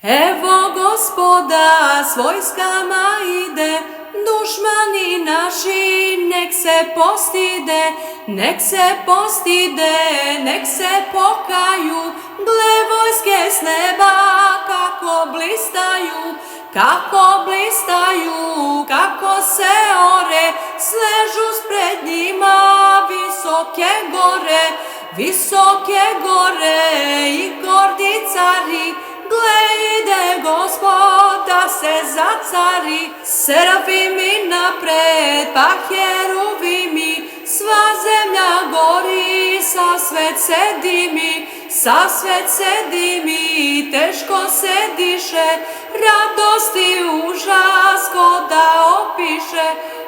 Evo Gospoda s vojskama ide, dušmani naši nek se postide, nek se postide, nek se pokaju. Gle vojske s neba kako blistaju, kako blistaju, kako se ore, sležu spred njima visoke gore, visoke gore i gordi cari. Gle ide Gospod da se zacari, serafimi napred, pa heruvimi, sva zemlja gori, sasvet se dimi, sasvet se dimi, teško se diše, radost i užas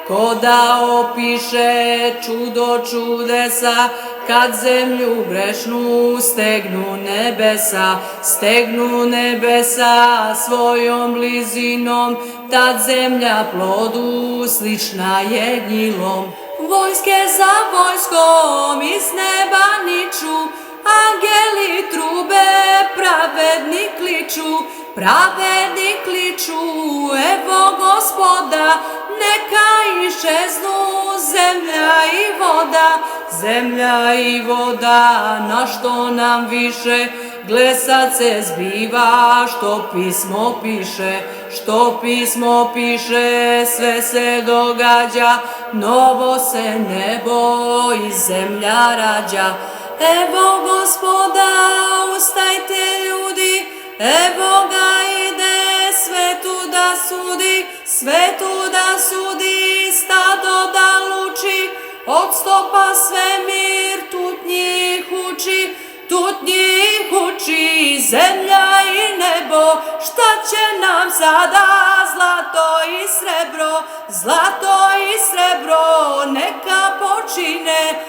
ko da opiše čudo čudesa, kad zemlju grešnu stegnu nebesa svojom blizinom, tad zemlja plodu slična je gnjilom. Vojske za vojskom iz neba niču, angeli trube, pravedni kliču, evo Gospoda, neka iščeznu zemlja i voda, na što nam više, gle sad se zbiva što pismo piše, sve se događa, novo se nebo i zemlja rađa. Evo Gospoda, ustajte ljudi, evo ga ide svetu da sudi, stado da luči, od stopa svemir tut njih uči, zemlja i nebo, šta će nam sada, zlato i srebro, neka počine,